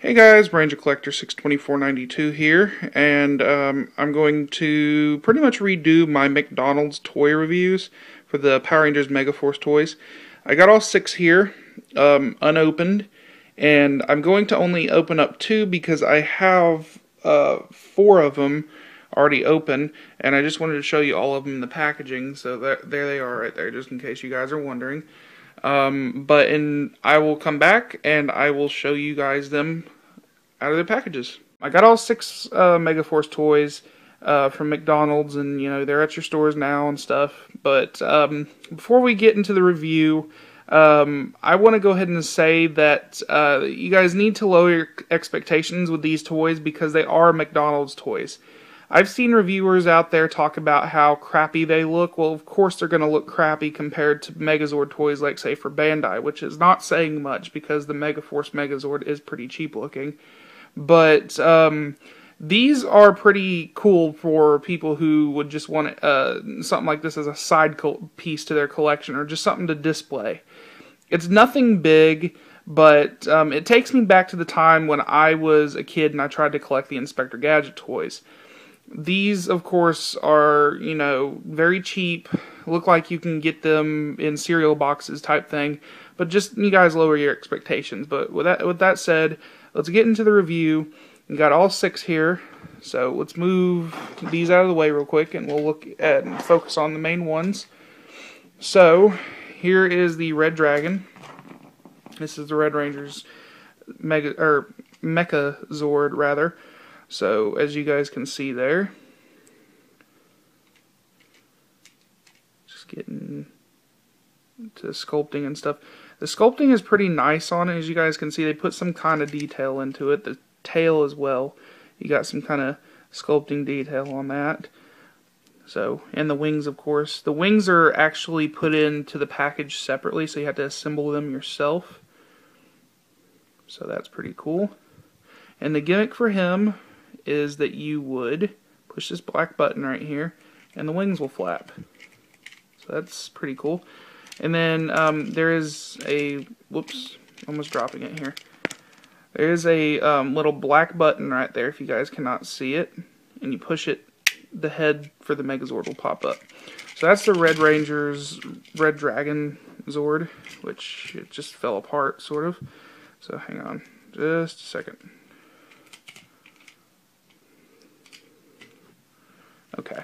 Hey guys, Ranger Collector 62492 here, and I'm going to pretty much redo my McDonald's toy reviews for the Power Rangers Megaforce toys. I got all 6 here, unopened, and I'm going to only open up 2 because I have 4 of them already open, and I just wanted to show you all of them in the packaging, so there they are right there, just in case you guys are wondering. I will come back and I will show you guys them out of their packages. I got all 6 Megaforce toys from McDonald's, and you know, they're at your stores now and stuff. But before we get into the review, I want to go ahead and say that you guys need to lower your expectations with these toys because they are McDonald's toys. I've seen reviewers out there talk about how crappy they look. Well, of course they're going to look crappy compared to Megazord toys like, say, for Bandai, which is not saying much because the Megaforce Megazord is pretty cheap looking. But these are pretty cool for people who would just want something like this as a side piece to their collection or just something to display. It's nothing big, but it takes me back to the time when I was a kid and I tried to collect the Inspector Gadget toys. These, of course, are, you know, very cheap, look like you can get them in cereal boxes type thing, but just, you guys lower your expectations. But with that said, let's get into the review. We got all 6 here, so let's move these out of the way real quick, and we'll look at and focus on the main ones. So, here is the Red Dragon. This is the Red Ranger's Megazord, rather. So, as you guys can see there, just getting to sculpting and stuff. The sculpting is pretty nice on it. As you guys can see, they put some kind of detail into it. The tail as well. You got some kind of sculpting detail on that. So, and the wings, of course. The wings are actually put into the package separately, so you have to assemble them yourself. So that's pretty cool. And the gimmick for him is that you would push this black button right here, and the wings will flap. So that's pretty cool. And then there is a, whoops, almost dropping it here. There is a little black button right there if you guys cannot see it. And you push it, the head for the Megazord will pop up. So that's the Red Ranger's Red Dragon Zord, which it just fell apart, sort of. So hang on just a second. Okay.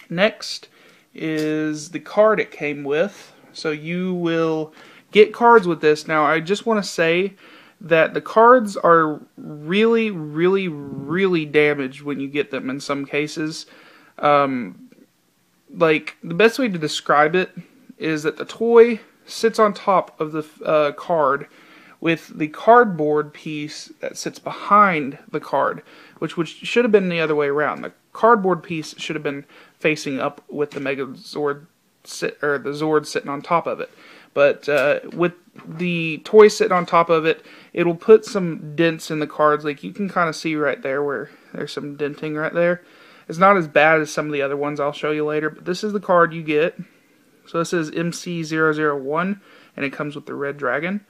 Next is the card it came with. So you will get cards with this. Now I just want to say that the cards are really, really, really damaged when you get them in some cases. Like, the best way to describe it is that the toy sits on top of the card with the cardboard piece that sits behind the card, which should have been the other way around. The cardboard piece should have been facing up with the Megazord the Zord sitting on top of it. But with the toy sitting on top of it, it'll put some dents in the cards. Like you can kind of see right there where there's some denting right there. It's not as bad as some of the other ones I'll show you later, but this is the card you get. So this is MC001, and it comes with the Red Dragon.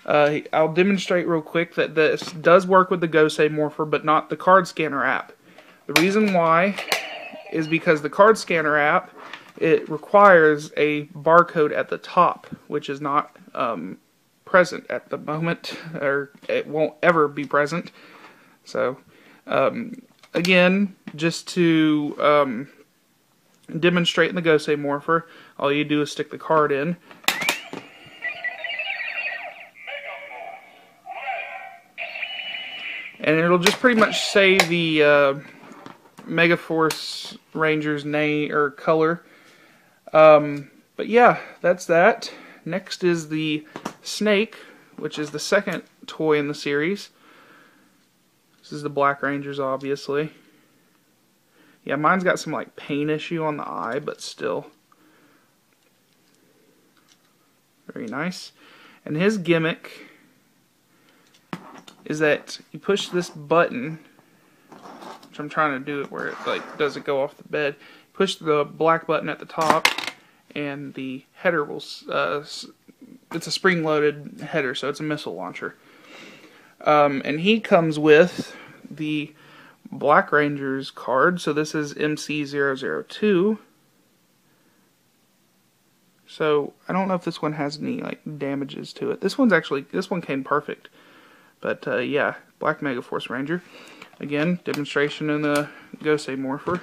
I'll demonstrate real quick that this does work with the Gosei Morpher, but not the card scanner app. The reason why is because the card scanner app, it requires a barcode at the top, which is not present at the moment, or it won't ever be present. So, again, just to demonstrate in the Gosei Morpher, all you do is stick the card in. And it'll just pretty much say the Megaforce Ranger's name or color. But yeah, that's that. Next is the Snake, which is the second toy in the series. This is the Black Rangers, obviously. Yeah, mine's got some like paint issue on the eye, but still. Very nice. And his gimmick is that you push this button, which I'm trying to do it where it like doesn't go off the bed. Push the black button at the top, and the header will. It's a spring-loaded header, so it's a missile launcher. And he comes with the Black Ranger's card. So this is MC002. So I don't know if this one has any like damages to it. This one came perfect. But yeah, Black Megaforce Ranger. Again, demonstration in the Gosei Morpher.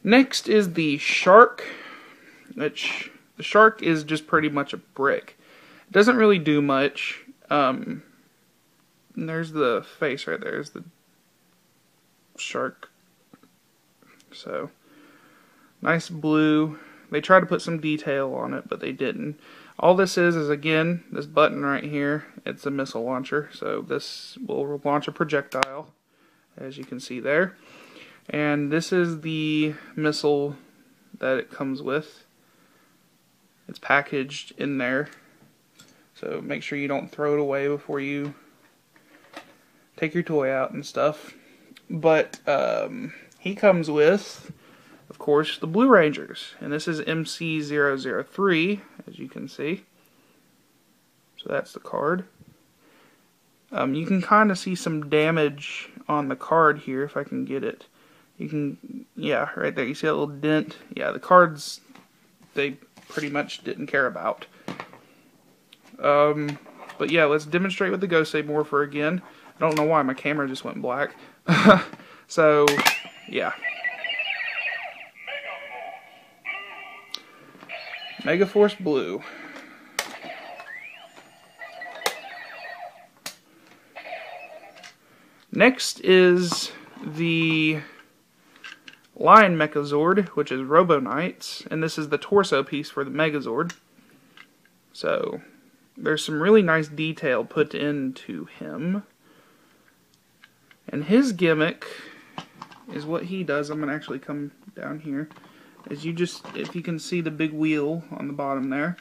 Next is the Shark, which the Shark is just pretty much a brick. It doesn't really do much. And there's the face right there. There's the Shark. So, nice blue. They tried to put some detail on it, but they didn't. All this is again, this button right here. It's a missile launcher. So this will launch a projectile, as you can see there. And this is the missile that it comes with. It's packaged in there. So make sure you don't throw it away before you take your toy out and stuff. But he comes with, of course, the Blue Rangers. And this is MC003, as you can see. So that's the card. You can kind of see some damage on the card here, if I can get it. You can, yeah, right there. You see that little dent? Yeah, the cards, they pretty much didn't care about. But yeah, let's demonstrate with the Gosei Morpher again. I don't know why my camera just went black. So, yeah. Megaforce Blue. Next is the Lion Megazord, which is Robo Knights, and this is the torso piece for the Megazord. So, there's some really nice detail put into him. And his gimmick is what he does. I'm going to actually come down here. As you just, if you can see the big wheel on the bottom there,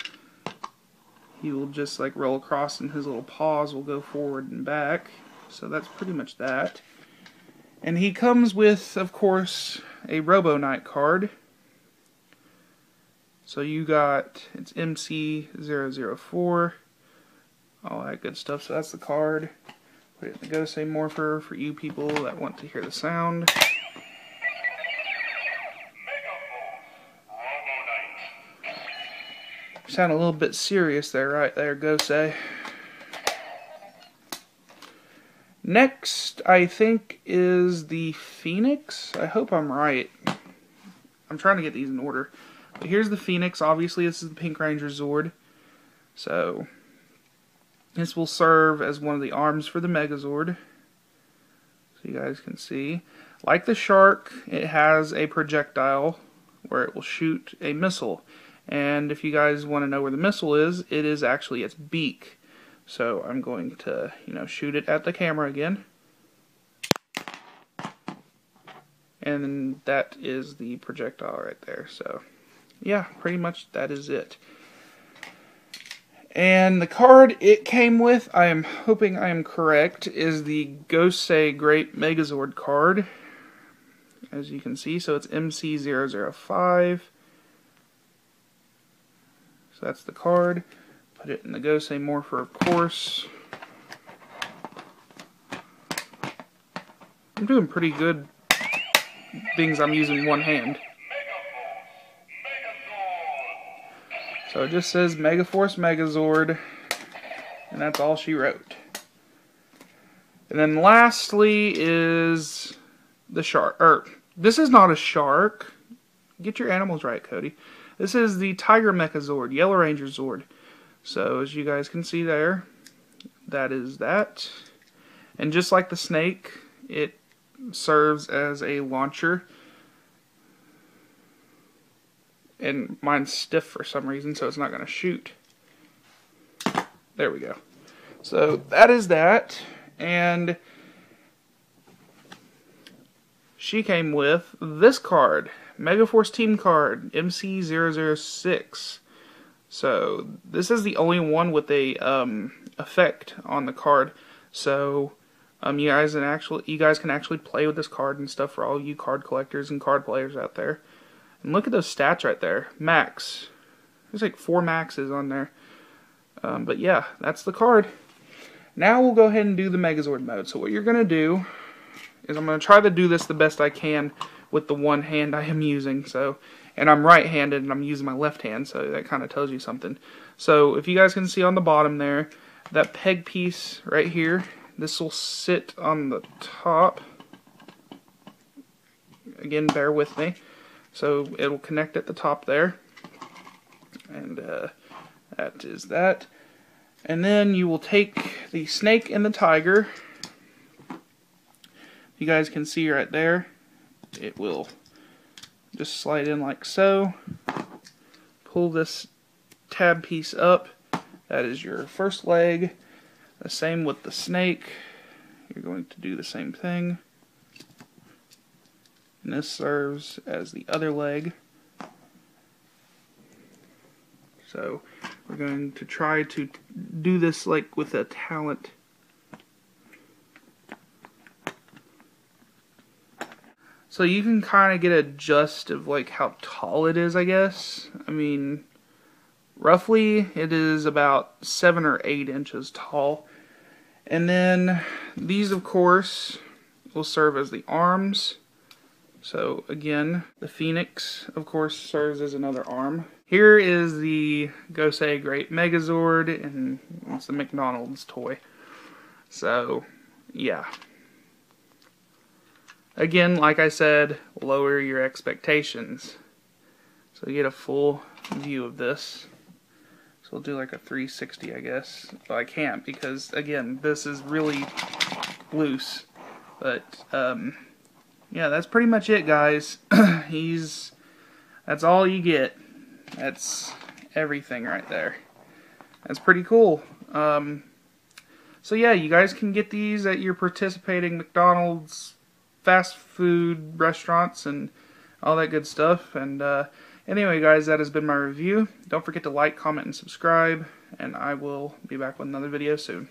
he will just like roll across and his little paws will go forward and back. So that's pretty much that. And he comes with, of course, a Robo Knight card. So you got, it's MC004, all that good stuff. So that's the card. Put it in the Gosei Morpher for you people that want to hear the sound. You sound a little bit serious there, right there, Gosei. Next, I think, is the Phoenix. I hope I'm right. I'm trying to get these in order. But here's the Phoenix. Obviously, this is the Pink Ranger Zord. So, this will serve as one of the arms for the Megazord. So you guys can see. Like the Shark, it has a projectile where it will shoot a missile. And if you guys want to know where the missile is, it is actually its beak. So I'm going to, shoot it at the camera again. And that is the projectile right there. So, yeah, pretty much that is it. And the card it came with, I am hoping I am correct, is the Gosei Great Megazord card. As you can see, so it's MC005. So that's the card. Put it in the Gosei Morpher, of course. I'm doing pretty good things I'm using one hand. So it just says Megaforce Megazord, and that's all she wrote. And then lastly is the Shark. This is not a Shark. Get your animals right, Cody. This is the Tiger Megazord, Yellow Ranger Zord. So as you guys can see there, that is that. And just like the Snake, it serves as a launcher. And mine's stiff for some reason, so it's not going to shoot. There we go. So that is that. And she came with this card, Megaforce Team card, MC006. So this is the only one with a effect on the card. So You guys can actually play with this card and stuff for all you card collectors and card players out there. And look at those stats right there. Max. There's like 4 maxes on there. But yeah, that's the card. Now we'll go ahead and do the Megazord mode. So what you're going to do is I'm going to try to do this the best I can with the one hand I am using. And I'm right-handed and I'm using my left hand, so that kind of tells you something. So if you guys can see on the bottom there, that peg piece right here, this will sit on the top. Again, bear with me. So it'll connect at the top there. And that is that. And then you will take the snake and the tiger. You guys can see right there, it will just slide in like so. Pull this tab piece up. That is your first leg. The same with the snake. You're going to do the same thing. And this serves as the other leg. So we're going to try to do this like with a talent. So you can kind of get a gist of like how tall it is, I guess. I mean, roughly it is about 7 or 8 inches tall. And then these, of course, will serve as the arms. So again, the Phoenix, of course, serves as another arm. Here is the Go Say Great Megazord, and it's the McDonald's toy. So, yeah. Again, like I said, lower your expectations. So you get a full view of this. So we'll do like a 360, I guess. But I can't because, again, this is really loose. But, yeah, that's pretty much it, guys. That's all you get. That's everything right there. That's pretty cool. So yeah, you guys can get these at your participating McDonald's fast food restaurants and all that good stuff. And anyway, guys, that has been my review. Don't forget to like, comment, and subscribe. And I will be back with another video soon.